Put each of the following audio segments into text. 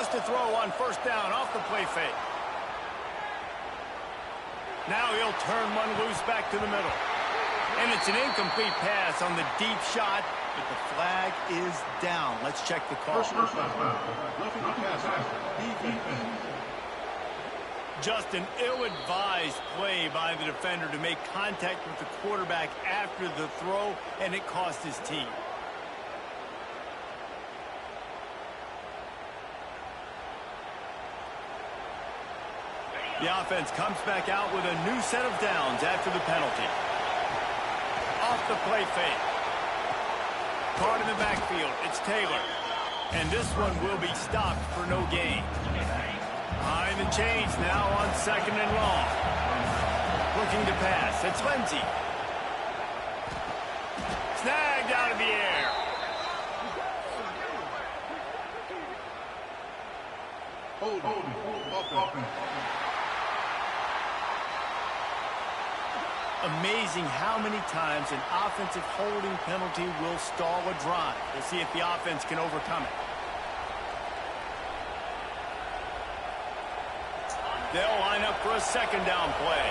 Just to throw on first down off the play fake. Now he'll turn one loose back to the middle. And it's an incomplete pass on the deep shot, but the flag is down. Let's check the call. Just an ill-advised play by the defender to make contact with the quarterback after the throw, and it cost his team. The offense comes back out with a new set of downs after the penalty. Off the play fake. Caught in the backfield. It's Taylor. And this one will be stopped for no gain. Behind the chains now on 2nd and long. Looking to pass. It's Lindsey. Snagged out of the air. Amazing how many times an offensive holding penalty will stall a drive. We'll see if the offense can overcome it. They'll line up for a 2nd down play.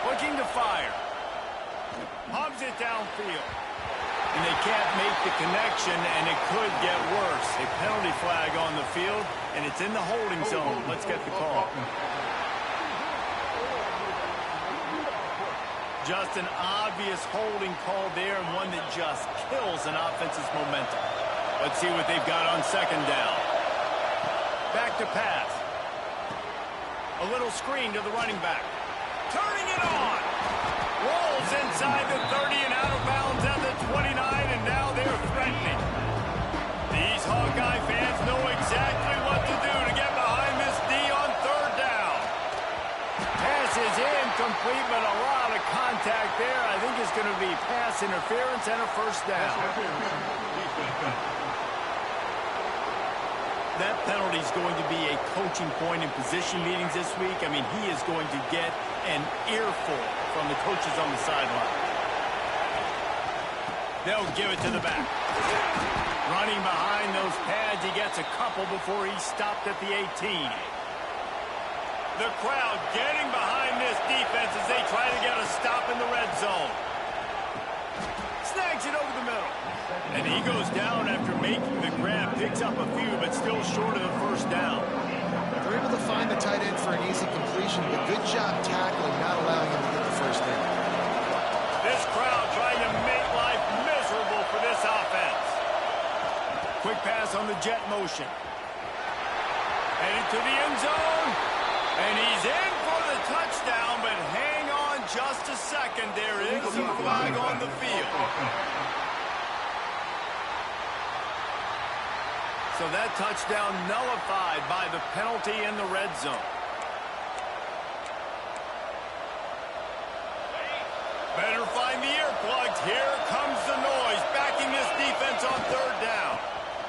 Looking to fire. Pumps it downfield. And they can't make the connection, and it could get worse. A penalty flag on the field, and it's in the holding zone. Let's get the call. Just an obvious holding call there, and one that just kills an offense's momentum. Let's see what they've got on 2nd down. Back to pass. A little screen to the running back. Turning it on. Rolls inside the 30 and out of bounds at the 29, and now they're threatening. These Hawkeye fans know exactly what to do to get behind this D on 3rd down. Pass is incomplete, but a lot of contact there. I think it's going to be pass interference and a 1st down. That penalty is going to be a coaching point in position meetings this week. I mean, he is going to get an earful from the coaches on the sideline. They'll give it to the back. Running behind those pads, he gets a couple before he's stopped at the 18. The crowd getting behind this defense as they try to get a stop in the red zone. Snags it over the middle. And he goes down after making the grab. Picks up a few, but still short of the 1st down. They're able to find the tight end for an easy completion, but good job tackling, not allowing him to get the 1st down. This crowd trying to make life miserable for this offense. Quick pass on the jet motion. Headed to the end zone. And he's in for the touchdown, but hang on just a second. There is a flag on the field. So that touchdown nullified by the penalty in the red zone. Better find the earplugs. Here comes the noise, backing this defense on 3rd down.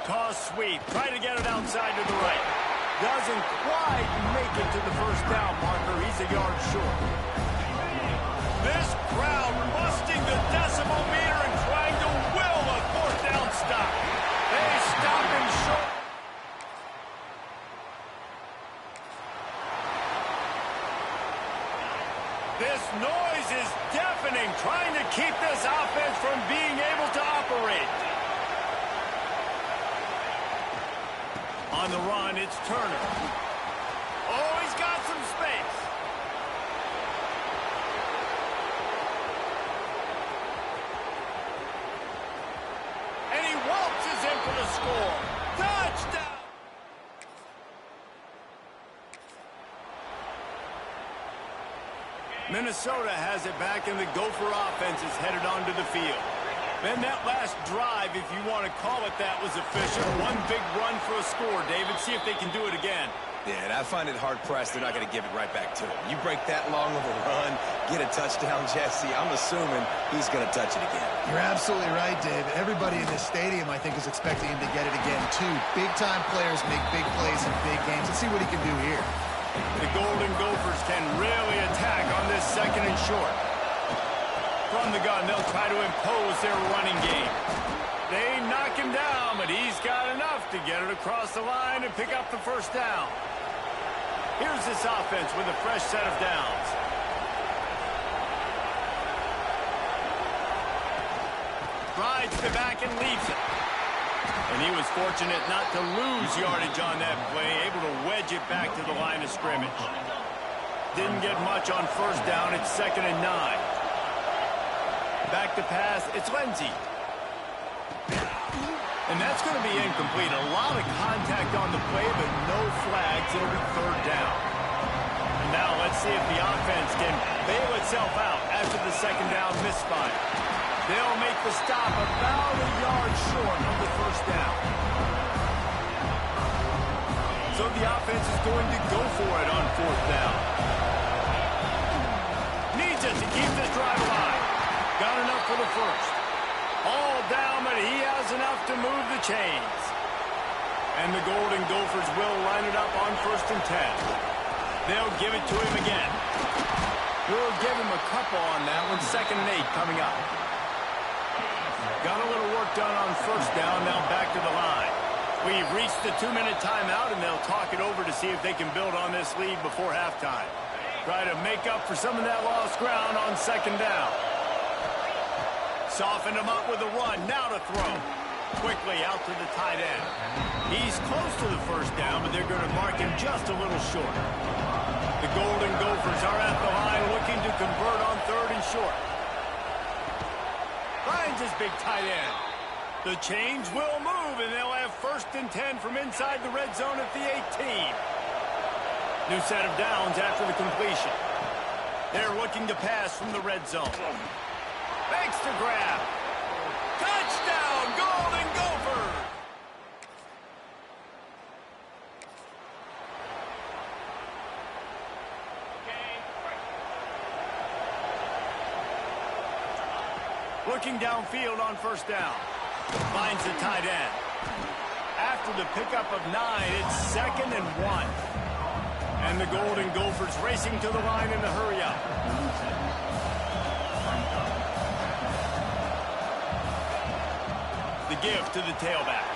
Toss sweep. Try to get it outside to the right. Doesn't quite make it to the 1st down marker. He's a yard short. This crowd busting the decimal meter and trying to will a 4th down stop. They stop him short. This noise is deafening, trying to keep this offense from being able to operate. On the run, it's Turner. Oh, he's got some space. And he waltzes in for the score. Touchdown! Minnesota has it back, and the Gopher offense is headed onto the field. Then that last drive, if you want to call it that, was efficient. One big run for a score, David. See if they can do it again. Yeah, and I find it hard-pressed they're not going to give it right back to him. You break that long of a run, get a touchdown, Jesse, I'm assuming he's going to touch it again. You're absolutely right, Dave. Everybody in this stadium, I think, is expecting him to get it again, too. Big-time players make big plays in big games. Let's see what he can do here. The Golden Gophers can really attack on this 2nd and short. From the gun, they'll try to impose their running game. They knock him down, but he's got enough to get it across the line and pick up the first down. Here's this offense with a fresh set of downs. Rides the back and leaves it. And he was fortunate not to lose yardage on that play, able to wedge it back to the line of scrimmage. Didn't get much on first down. It's 2nd and 9. Back to pass. It's Lindsey. And that's going to be incomplete. A lot of contact on the play, but no flags. It'll be 3rd down. And now let's see if the offense can bail itself out after the 2nd down misfire. They'll make the stop about a yard short of the first down. So the offense is going to go for it on 4th down. Needs it to keep this drive alive. Got enough for the first. All down, but he has enough to move the chains. And the Golden Gophers will line it up on 1st and 10. They'll give it to him again. We'll give him a couple on that one. 2nd and 8 coming up. Got a little work done on first down, now back to the line. We've reached the 2-minute timeout, and they'll talk it over to see if they can build on this lead before halftime. Try to make up for some of that lost ground on 2nd down. Soften him up with a run, now to throw. Quickly out to the tight end. He's close to the first down, but they're going to mark him just a little short. The Golden Gophers are at the line looking to convert on 3rd and short. Finds his big tight end. The chains will move, and they'll have 1st and 10 from inside the red zone at the 18. New set of downs after the completion. They're looking to pass from the red zone. Makes the grab. Touchdown, Golden Gophers! Looking downfield on first down. Finds the tight end. After the pickup of 9, it's 2nd and 1. And the Golden Gophers racing to the line in the hurry-up. The give to the tailback.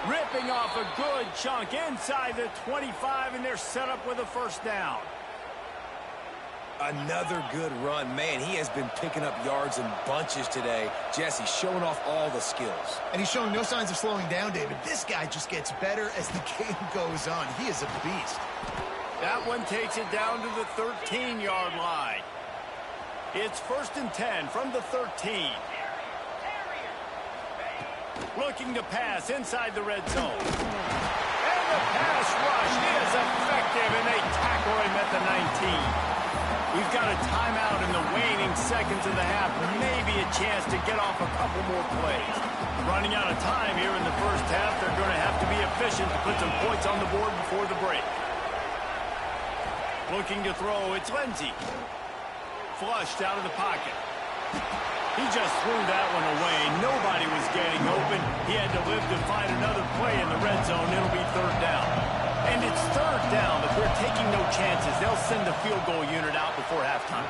Ripping off a good chunk inside the 25, and they're set up with a first down. Another good run. Man, he has been picking up yards in bunches today. Jesse showing off all the skills. And he's showing no signs of slowing down, David. This guy just gets better as the game goes on. He is a beast. That one takes it down to the 13-yard line. It's 1st and 10 from the 13. Looking to pass inside the red zone. And the pass rush is effective, and they tackle him at the 19. We've got a timeout in the waning seconds of the half. Maybe a chance to get off a couple more plays. Running out of time here in the first half. They're going to have to be efficient to put some points on the board before the break. Looking to throw, it's Lindsey. Flushed out of the pocket. He just threw that one away. Nobody was getting open. He had to live to find another play in the red zone. It'll be 3rd down. And it's 3rd down, but they're taking no chances. They'll send the field goal unit out before halftime.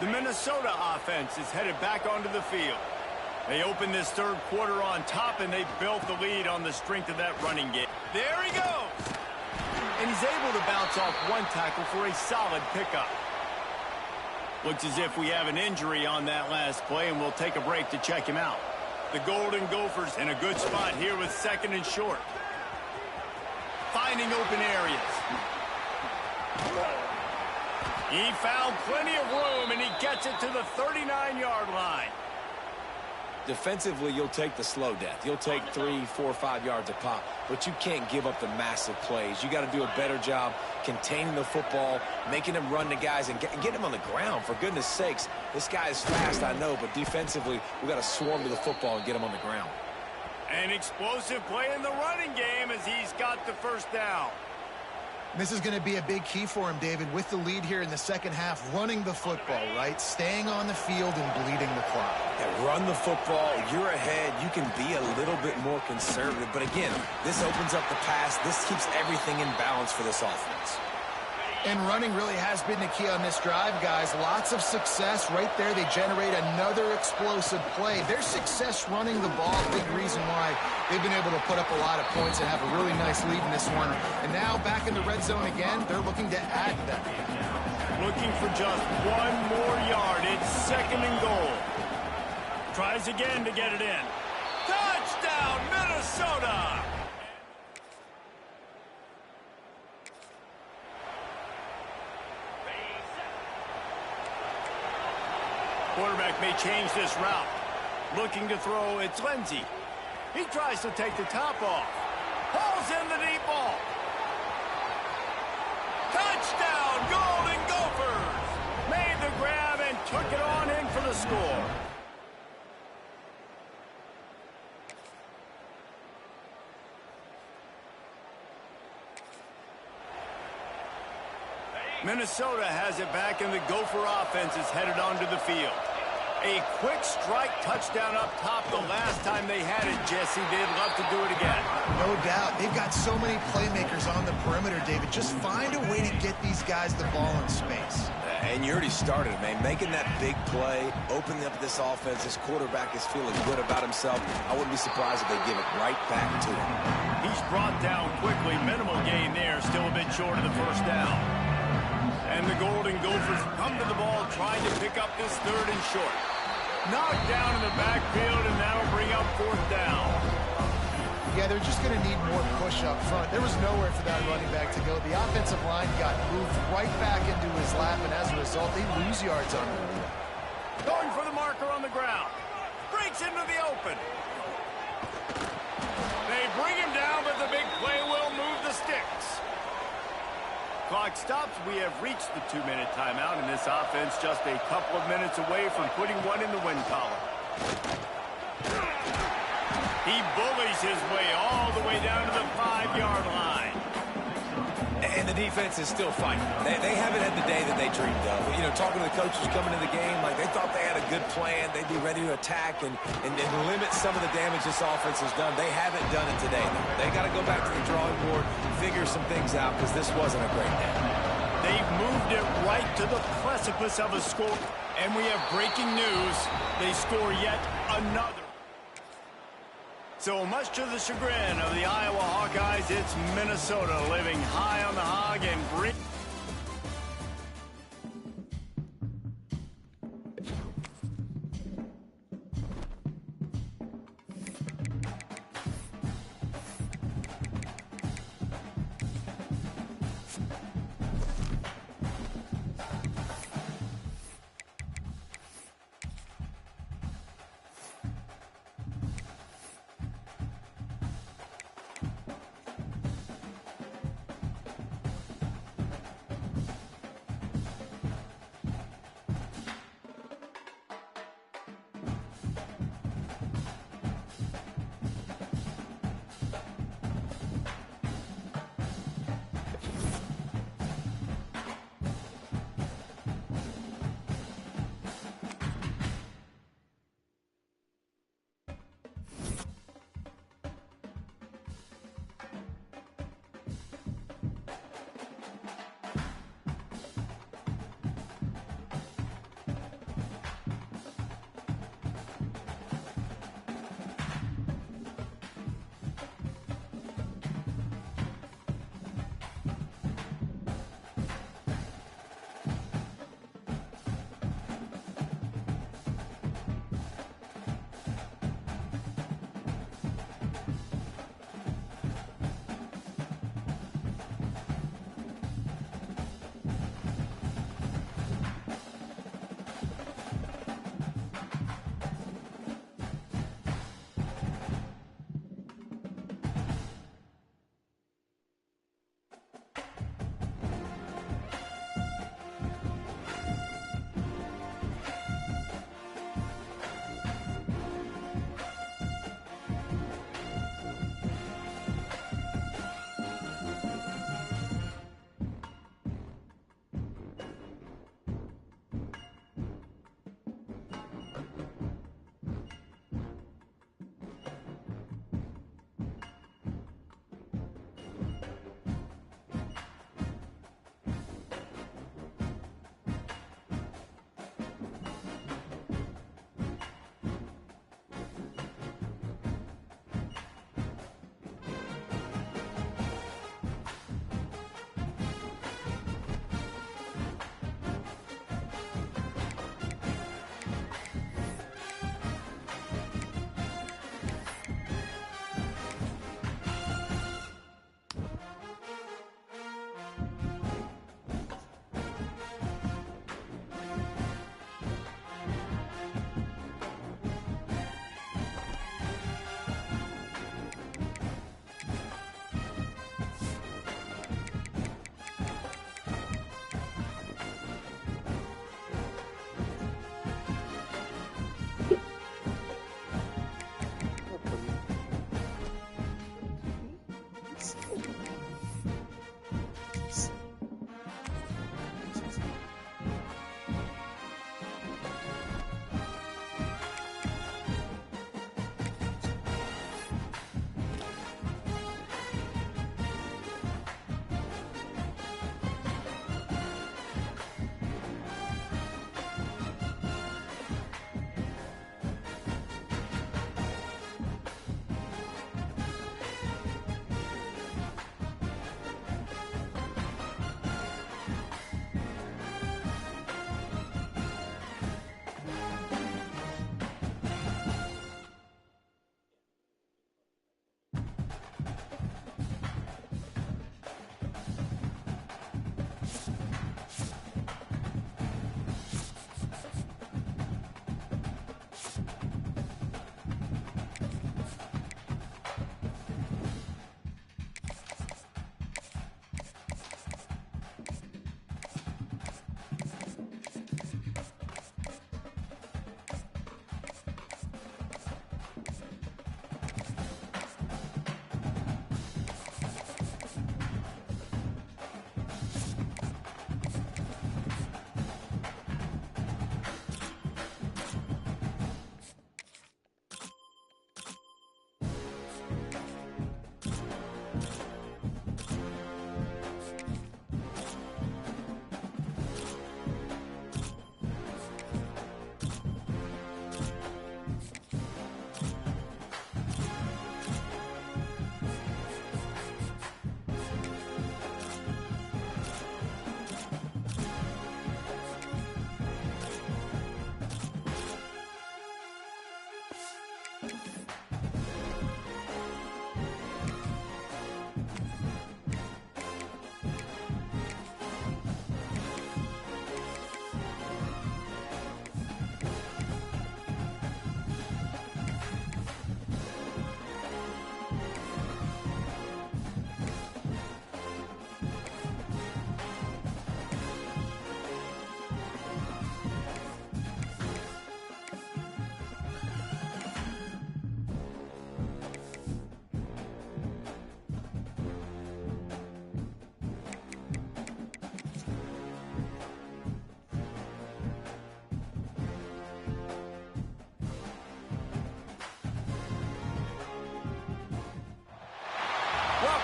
The Minnesota offense is headed back onto the field. They open this 3rd quarter on top, and they built the lead on the strength of that running game. There he goes! And he's able to bounce off one tackle for a solid pickup. Looks as if we have an injury on that last play, and we'll take a break to check him out. The Golden Gophers in a good spot here with 2nd and short. Finding open areas. He found plenty of room, and he gets it to the 39-yard line. Defensively, you'll take the slow death. You'll take 3, 4, 5 yards a pop, but you can't give up the massive plays. You got to do a better job containing the football, making them run the guys, and get them on the ground. For goodness sakes, this guy is fast, I know, but defensively, we got to swarm to the football and get him on the ground. An explosive play in the running game as he's got the first down. This is going to be a big key for him, David, with the lead here in the second half, running the football, right? Staying on the field and bleeding the clock. Yeah, run the football. You're ahead. You can be a little bit more conservative. But again, this opens up the pass. This keeps everything in balance for this offense. And running really has been the key on this drive, guys. Lots of success right there. They generate another explosive play. Their success running the ball, big reason why they've been able to put up a lot of points and have a really nice lead in this one. And now back in the red zone again, they're looking to add that. Looking for just one more yard. It's 2nd and goal. Tries again to get it in. Touchdown, Minnesota! Quarterback may change this route. Looking to throw, it's Lindsey. He tries to take the top off. Pulls in the deep ball. Touchdown, Golden Gophers! Made the grab and took it on in for the score. Minnesota has it back, and the Gopher offense is headed onto the field. A quick strike touchdown up top the last time they had it, Jesse. They'd love to do it again. No doubt. They've got so many playmakers on the perimeter, David. Just find a way to get these guys the ball in space. And you already started, man. Making that big play, opening up this offense. This quarterback is feeling good about himself. I wouldn't be surprised if they give it right back to him. He's brought down quickly. Minimal gain there. Still a bit short of the first down. And the Golden Gophers come to the ball trying to pick up this 3rd and short. Knocked down in the backfield, and that'll bring up 4th down. Yeah, they're just going to need more push up front. There was nowhere for that running back to go. The offensive line got moved right back into his lap, and as a result, they lose yards on him. Going for the marker on the ground. Breaks into the open. They bring him down, but the big play will move the sticks. Clock stops. We have reached the 2-minute timeout, and this offense just a couple of minutes away from putting one in the win column. He bullies his way all the way down to the 5-yard line. And the defense is still fighting. They haven't had the day that they dreamed of. You know, talking to the coaches coming into the game, like they thought they had a good plan. They'd be ready to attack and limit some of the damage this offense has done. They haven't done it today. They got to go back to the drawing board, figure some things out, because this wasn't a great day. They've moved it right to the precipice of a score. And we have breaking news. They score yet another. So much to the chagrin of the Iowa Hawkeyes, it's Minnesota living high on the hog and bring...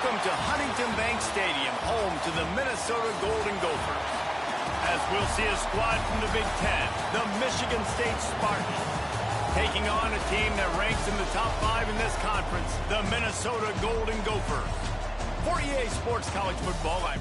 Welcome to Huntington Bank Stadium, home to the Minnesota Golden Gophers. As we'll see a squad from the Big Ten, the Michigan State Spartans, taking on a team that ranks in the top 5 in this conference, the Minnesota Golden Gophers. For EA Sports College Football, I'm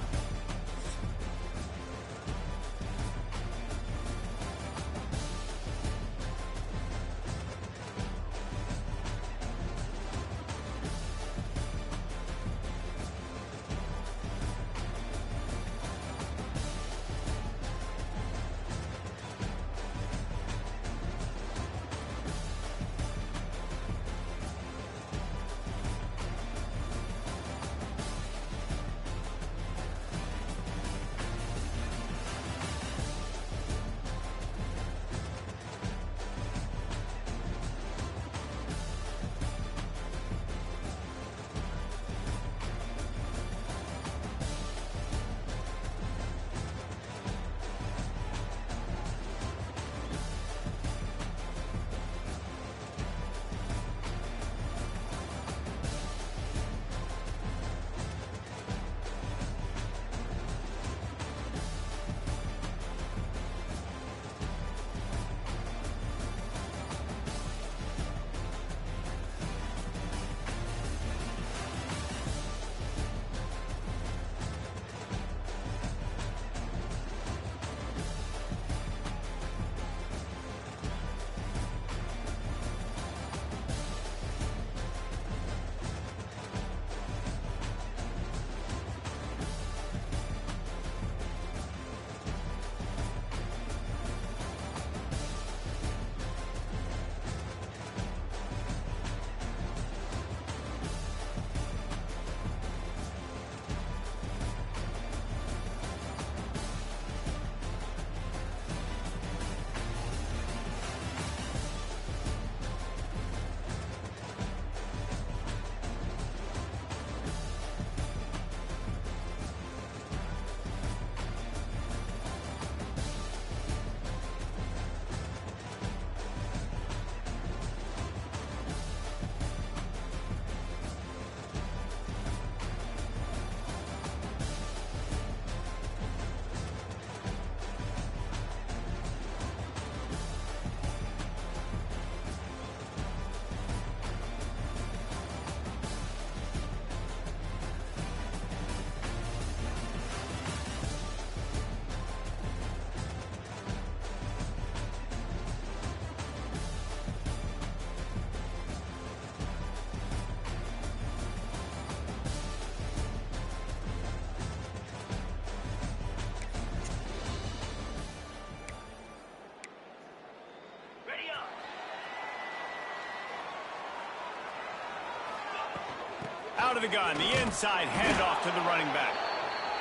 out of the gun, the inside handoff to the running back.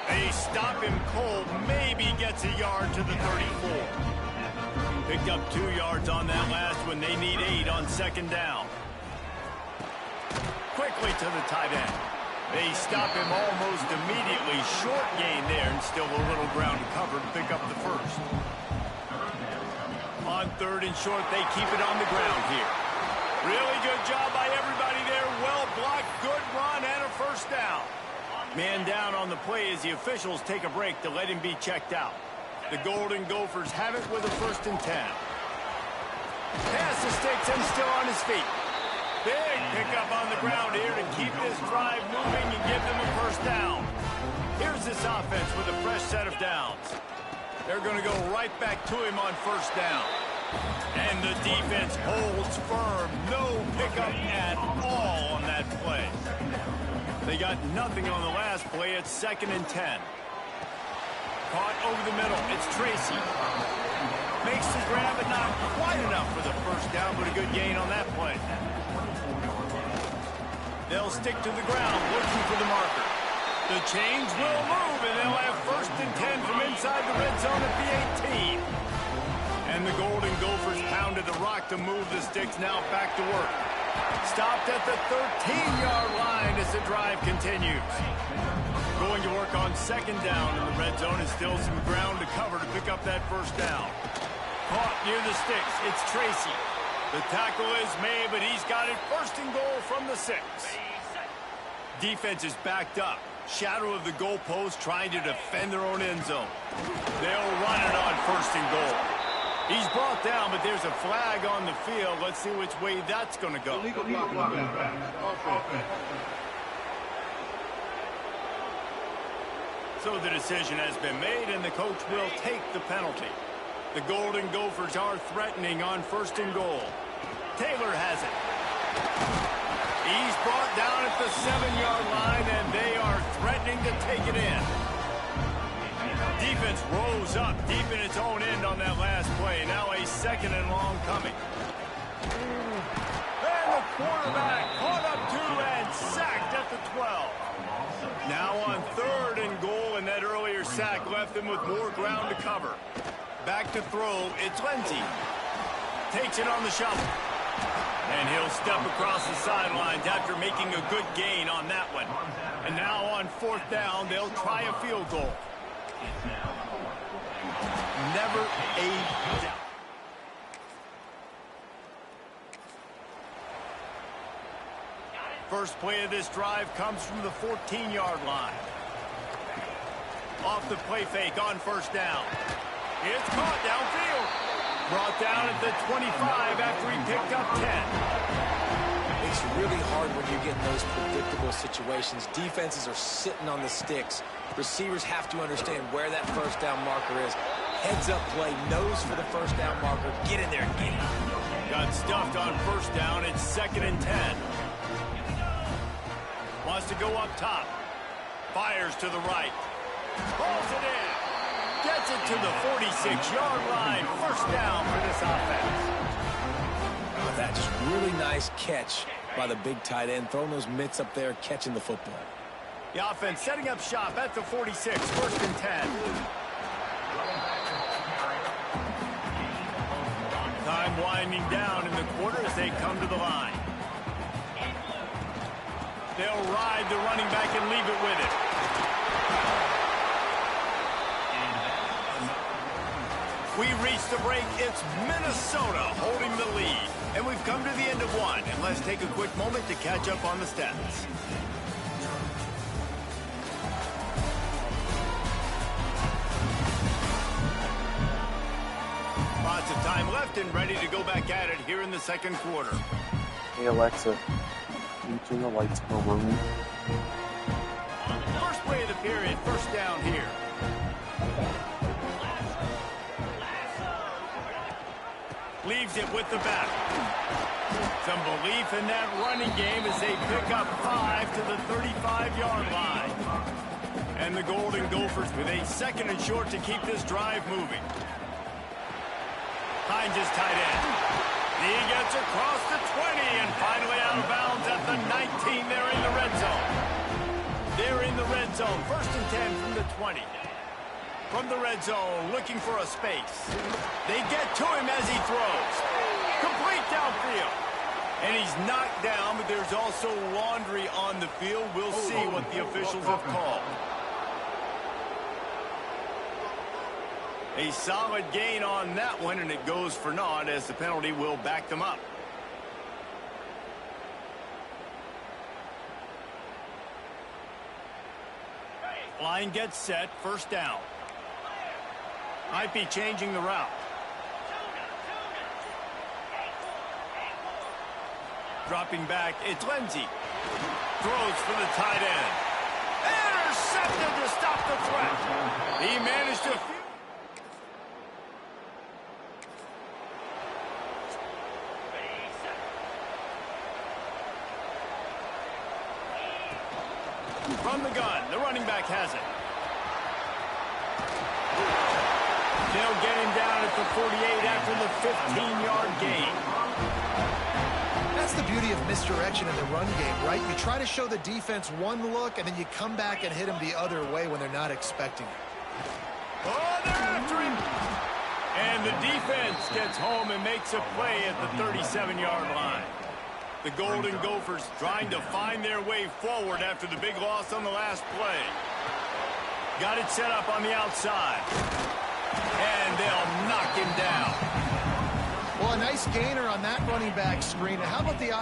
They stop him cold, maybe gets a yard to the 34. Picked up 2 yards on that last one. They need 8 on second down. Quickly to the tight end. They stop him almost immediately. Short gain there and still a little ground to cover to pick up the first. On 3rd and short, they keep it on the ground here. Really good job by everybody there. Well blocked, good run, and a first down. Man down on the play as the officials take a break to let him be checked out. The Golden Gophers have it with a 1st and 10. Pass the sticks and still on his feet. Big pickup on the ground here to keep this drive moving and give them a first down. Here's this offense with a fresh set of downs. They're going to go right back to him on 1st down. And the defense holds firm. No pickup at all on that play. They got nothing on the last play. It's 2nd and 10. Caught over the middle. It's Tracy. Makes the grab, but not quite enough for the first down, but a good gain on that play. They'll stick to the ground, looking for the marker. The chains will move, and they'll have 1st and 10 from inside the red zone at the 18. And the Golden Gophers pounded the rock to move the sticks, now back to work. Stopped at the 13-yard line as the drive continues. Going to work on 2nd down in the red zone and still some ground to cover to pick up that first down. Caught near the sticks. It's Tracy. The tackle is made, but he's got it 1st and goal from the 6. Defense is backed up. Shadow of the goalpost trying to defend their own end zone. They'll run it on 1st and goal. He's brought down, but there's a flag on the field. Let's see which way that's going to go. So the decision has been made, and the coach will take the penalty. The Golden Gophers are threatening on 1st and goal. Taylor has it. He's brought down at the 7-yard line, and they are threatening to take it in. Defense rose up deep in its own end on that last play. Now a 2nd and long coming. And the quarterback caught up 2 and sacked at the 12. Now on 3rd and goal, and that earlier sack left them with more ground to cover. Back to throw, it's Lindsey. Takes it on the shovel. And he'll step across the sidelines after making a good gain on that one. And now on 4th down, they'll try a field goal. Never a doubt. First play of this drive comes from the 14-yard line. Off the play fake on 1st down. It's caught downfield. Brought down at the 25 after he picked up 10. It's really hard when you get in those predictable situations. Defenses are sitting on the sticks. Receivers have to understand where that 1st down marker is. Heads up play, nose for the 1st down marker. Get in there and get it. Got stuffed on 1st down. It's 2nd and 10. Wants to go up top. Fires to the right. Pulls it in. Gets it to the 46-yard line. 1st down for this offense. That just really nice catch by the big tight end. Throwing those mitts up there, catching the football. The offense setting up shop at the 46. 1st and 10. Time winding down in the quarter as they come to the line. They'll ride the running back and leave it with it. We reach the break. It's Minnesota holding the lead. And we've come to the end of one. And let's take a quick moment to catch up on the stats. Lots of time left and ready to go back at it here in the 2nd quarter. Hey Alexa, can you turn the lights in the room? First play of the period, 1st down here. Leaves it with the back. Some belief in that running game as they pick up 5 to the 35-yard line. And the Golden Gophers with a 2nd and short to keep this drive moving. Hines is tight end. He gets across the 20 and finally out of bounds at the 19. They're in the red zone. They're in the red zone. 1st and 10 from the 20. From the red zone, looking for a space. They get to him as he throws. Complete downfield. And he's knocked down, but there's also laundry on the field. We'll see what the officials have called. A solid gain on that one, and it goes for naught as the penalty will back them up. Line gets set, 1st down. Might be changing the route. Dropping back, it's Lindsey. Throws for the tight end. Intercepted to stop the threat. He managed to... From the gun, the running back has it. They'll get him down at the 48 after the 15-yard gain. That's the beauty of misdirection in the run game, right? You try to show the defense one look, and then you come back and hit them the other way when they're not expecting it. Oh, they're after him. And the defense gets home and makes a play at the 37-yard line. The Golden Gophers trying to find their way forward after the big loss on the last play. Got it set up on the outside. And they'll knock him down. Well, a nice gainer on that running back screen. And how about the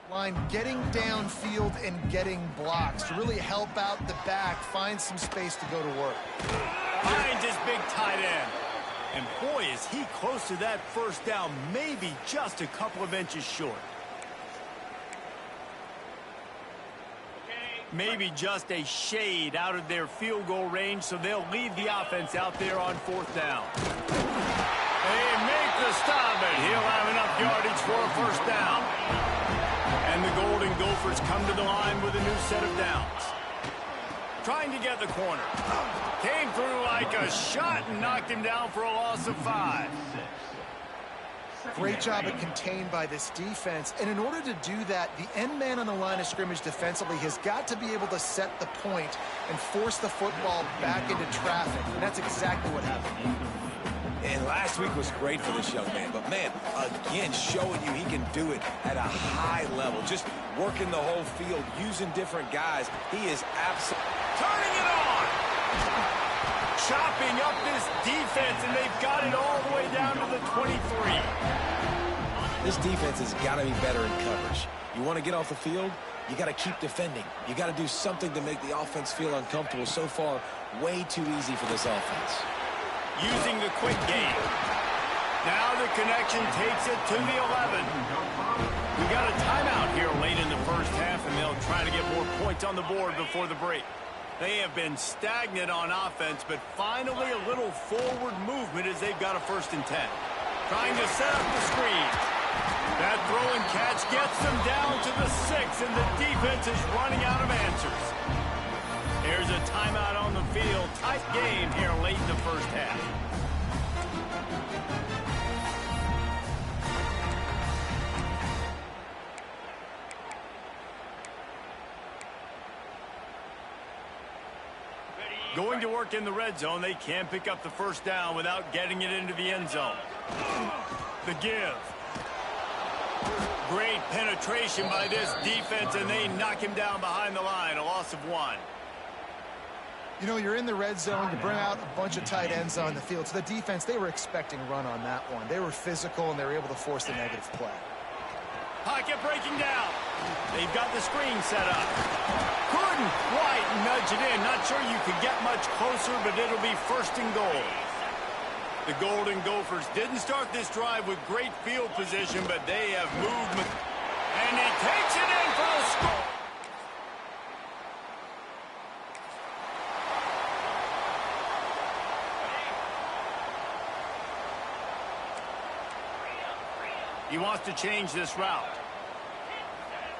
Line getting downfield and getting blocks to really help out the back, find some space to go to work. Finds his big tight end. And boy, is he close to that first down, maybe just a couple of inches short. Maybe just a shade out of their field goal range, so they'll leave the offense out there on 4th down. They make the stop, and he'll have enough yardage for a first down. And the Golden Gophers come to the line with a new set of downs. Trying to get the corner. Came through like a shot and knocked him down for a loss of 5. Great job at contained by this defense. And in order to do that, the end man on the line of scrimmage defensively has got to be able to set the point and force the football back into traffic. And that's exactly what happened. And last week was great for this young man. But, man, again, showing you he can do it at a high level. Just working the whole field, using different guys. He is absolutely turning it on. Chopping up this defense, and they've got it all the way down to the 23. This defense has got to be better in coverage. You want to get off the field, you got to keep defending. You got to do something to make the offense feel uncomfortable. So far, way too easy for this offense. Using the quick game. Now the connection takes it to the 11. We got a timeout here late in the first half, and they'll try to get more points on the board before the break. They have been stagnant on offense, but finally a little forward movement as they've got a 1st and 10. Trying to set up the screen. That throw and catch gets them down to the 6, and the defense is running out of answers. There's a timeout on the field. Tight game here late in the first half. Going to work in the red zone, they can't pick up the first down without getting it into the end zone. The give. Great penetration by this defense, and they knock him down behind the line. A loss of 1. You know, you're in the red zone, you bring out a bunch of tight ends on the field. So the defense, they were expecting run on that one. They were physical, and they were able to force the negative play. Pocket breaking down. They've got the screen set up. Couldn't quite nudge it in. Not sure you could get much closer, but it'll be 1st and goal. The Golden Gophers didn't start this drive with great field position, but they have movement. And he takes it in for the score. He wants to change this route.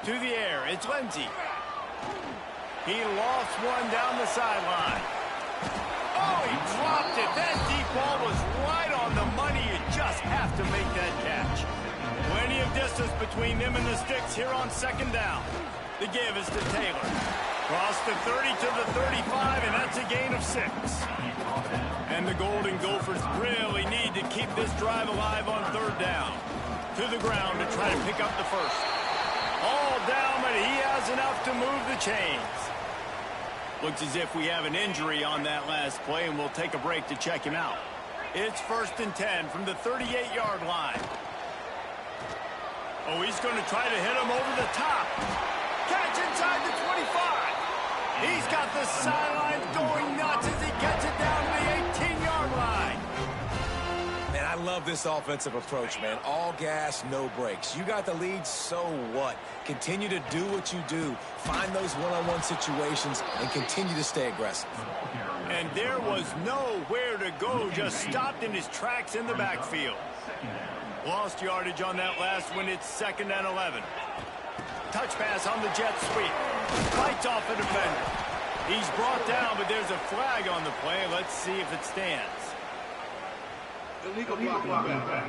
To the air, it's Lindsey. He lost one down the sideline. Oh, he dropped it. That deep ball was right on the money. You just have to make that catch. Plenty of distance between them and the sticks here on 2nd down. The give is to Taylor. Cross the 30 to the 35, and that's a gain of 6. And the Golden Gophers really need to keep this drive alive on 3rd down. To the ground to try to pick up the first. All down, but he has enough to move the chains. Looks as if we have an injury on that last play, and we'll take a break to check him out. It's 1st and 10 from the 38-yard line. Oh, he's going to try to hit him over the top. Catch inside the 25. He's got the sidelines going nuts as he gets it down to the 18-yard line. Man, I love this offensive approach, man. All gas, no brakes. You got the lead, so what? Continue to do what you do. Find those one-on-one situations and continue to stay aggressive. And there was nowhere to go, just stopped in his tracks in the backfield. Lost yardage on that last one. It's 2nd and 11. Touch pass on the jet sweep. Fights off the defender. He's brought down, but there's a flag on the play. Let's see if it stands. Illegal blocking back.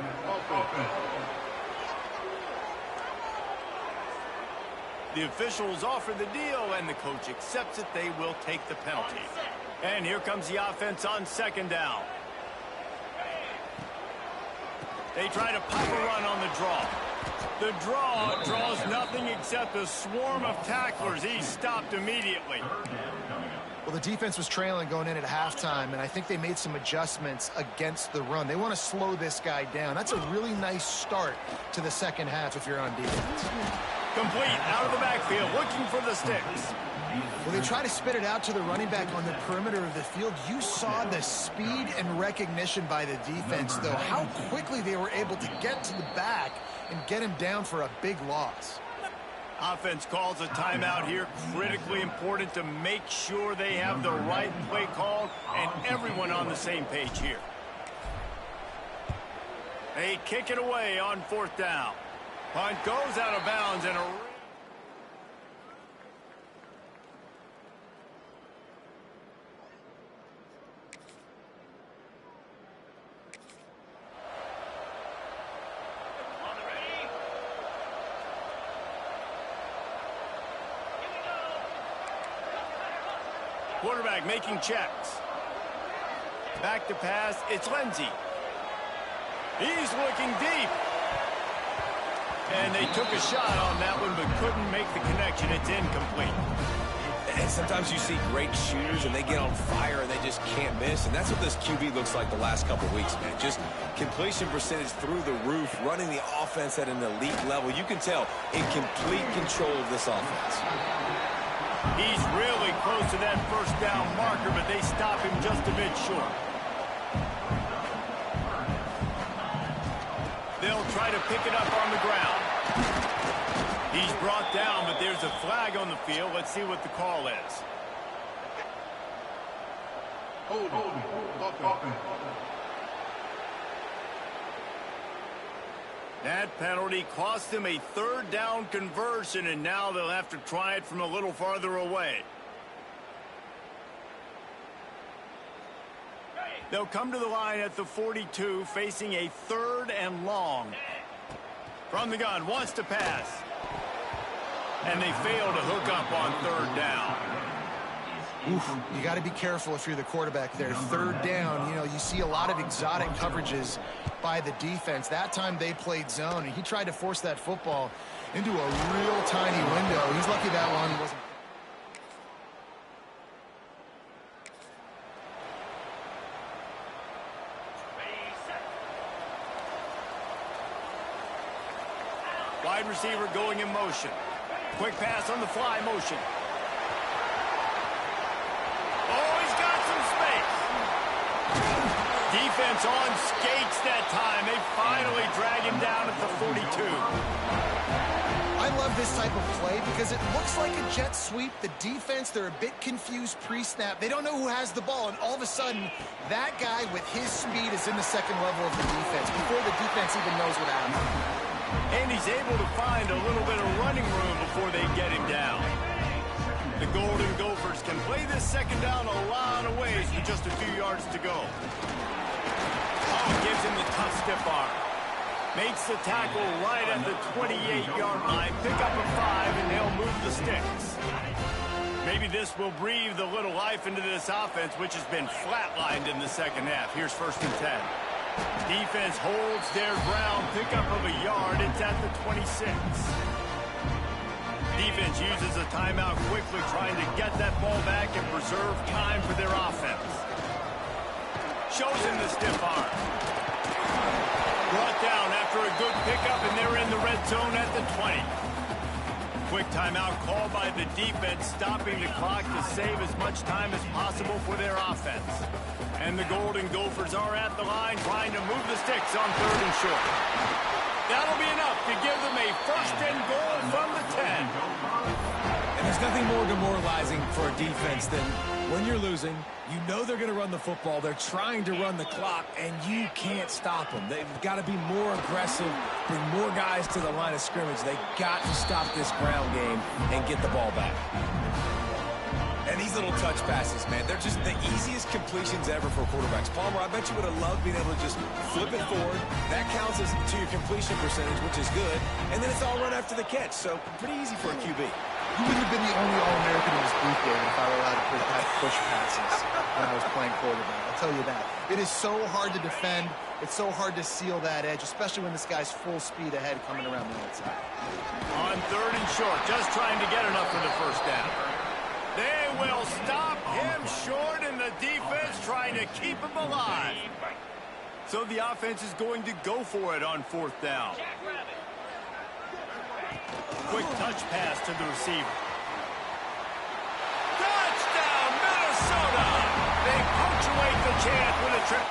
The officials offer the deal, and the coach accepts it. They will take the penalty. And here comes the offense on 2nd down. They try to pop a run on the draw. The draw draws nothing except a swarm of tacklers. He's stopped immediately. Well, the defense was trailing going in at halftime, and I think they made some adjustments against the run. They want to slow this guy down. That's a really nice start to the second half if you're on defense. Complete out of the backfield, looking for the sticks. Well, they try to spit it out to the running back on the perimeter of the field. You saw the speed and recognition by the defense, though, how quickly they were able to get to the back and get him down for a big loss. Offense calls a timeout here. Critically important to make sure they have the right play called and everyone on the same page here. They kick it away on 4th down. Punt goes out of bounds and a... Quarterback making checks. Back to pass. It's Lindsey. He's looking deep. And they took a shot on that one, but couldn't make the connection. It's incomplete. And sometimes you see great shooters, and they get on fire, and they just can't miss. And that's what this QB looks like the last couple of weeks, man. Just completion percentage through the roof, running the offense at an elite level. You can tell in complete control of this offense. He's really close to that 1st down marker, but they stop him just a bit short. They'll try to pick it up on the ground. He's brought down, but there's a flag on the field. Let's see what the call is. That penalty cost him a 3rd down conversion, and now they'll have to try it from a little farther away. They'll come to the line at the 42, facing a 3rd and long. From the gun, wants to pass. And they fail to hook up on 3rd down. Oof, you got to be careful if you're the quarterback there. 3rd down, you know, you see a lot of exotic coverages by the defense. That time they played zone, and he tried to force that football into a real tiny window. He's lucky that one wasn't. Wide receiver going in motion. Quick pass on the fly motion. Oh, he's got some space. Defense on skates that time. They finally drag him down at the 42. I love this type of play because it looks like a jet sweep. The defense, they're a bit confused pre-snap. They don't know who has the ball, and all of a sudden, that guy with his speed is in the 2nd level of the defense before the defense even knows what happened. And he's able to find a little bit of running room before they get him down. The Golden Gophers can play this 2nd down a lot of ways with just a few yards to go. Oh, gives him the tough stiff arm. Makes the tackle right at the 28-yard line. Pick up a 5, and they'll move the sticks. Maybe this will breathe a little life into this offense, which has been flatlined in the 2nd half. Here's 1st and 10. Defense holds their ground. Pickup of a yard. It's at the 26. Defense uses a timeout quickly, trying to get that ball back and preserve time for their offense. Shows him the stiff arm. Brought down after a good pickup, and they're in the red zone at the 20. Quick timeout called by the defense, stopping the clock to save as much time as possible for their offense. And the Golden Gophers are at the line trying to move the sticks on 3rd and short. That'll be enough to give them a 1st and goal from the 10. And there's nothing more demoralizing for a defense than when you're losing, you know they're going to run the football. They're trying to run the clock, and you can't stop them. They've got to be more aggressive, bring more guys to the line of scrimmage. They've got to stop this ground game and get the ball back. And these little touch passes, man, they're just the easiest completions ever for quarterbacks. Palmer, I bet you would have loved being able to just flip it forward. That counts as to your completion percentage, which is good. And then it's all run after the catch, so pretty easy for a QB. You wouldn't have been the only All-American in this booth game if I were allowed to push passes when I was playing quarterback. I'll tell you that. It is so hard to defend. It's so hard to seal that edge, especially when this guy's full speed ahead coming around the outside. On 3rd and short, just trying to get enough for the 1st down. They will stop him short, and the defense trying to keep him alive. So the offense is going to go for it on 4th down. quick touch pass to the receiver. Touchdown, Minnesota! They punctuate the chant with a trip.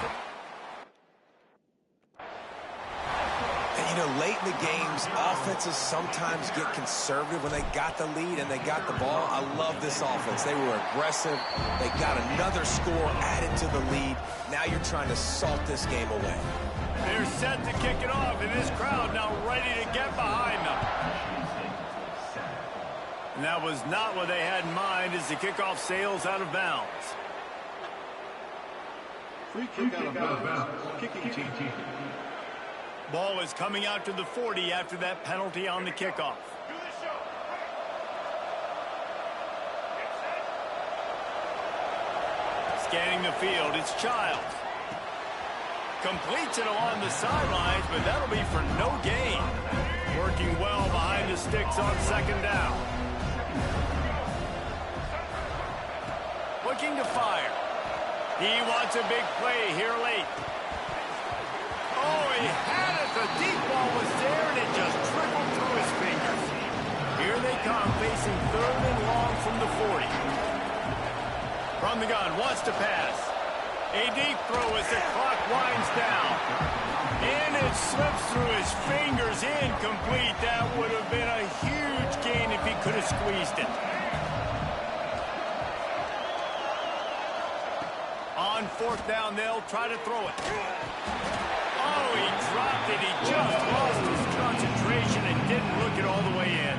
And, you know, late in the games, offenses sometimes get conservative when they got the lead and they got the ball. I love this offense. They were aggressive. They got another score added to the lead. Now you're trying to salt this game away. They're set to kick it off, and this crowd now ready to get behind them. And that was not what they had in mind as the kickoff sails out of bounds. Free kick out of bounds. Kicking team. Ball is coming out to the 40 after that penalty on the kickoff. Scanning the field, it's Childs. Completes it along the sidelines, but that'll be for no gain. Working well behind the sticks on second down. Looking to fire. He wants a big play here late. Oh, he had it. The deep ball was there, and it just trickled through his fingers. Here they come, facing third and long from the 40. From the gun, wants to pass. A deep throw as the clock winds down. And it slips through his fingers, incomplete. That would have been a huge gain if he could have squeezed it. On fourth down, they'll try to throw it. Oh, he dropped it. He just lost his concentration and didn't look it all the way in.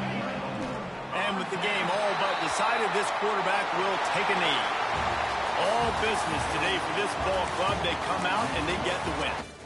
And with the game all but decided, this quarterback will take a knee. All business today for this ball club. They come out and they get the win.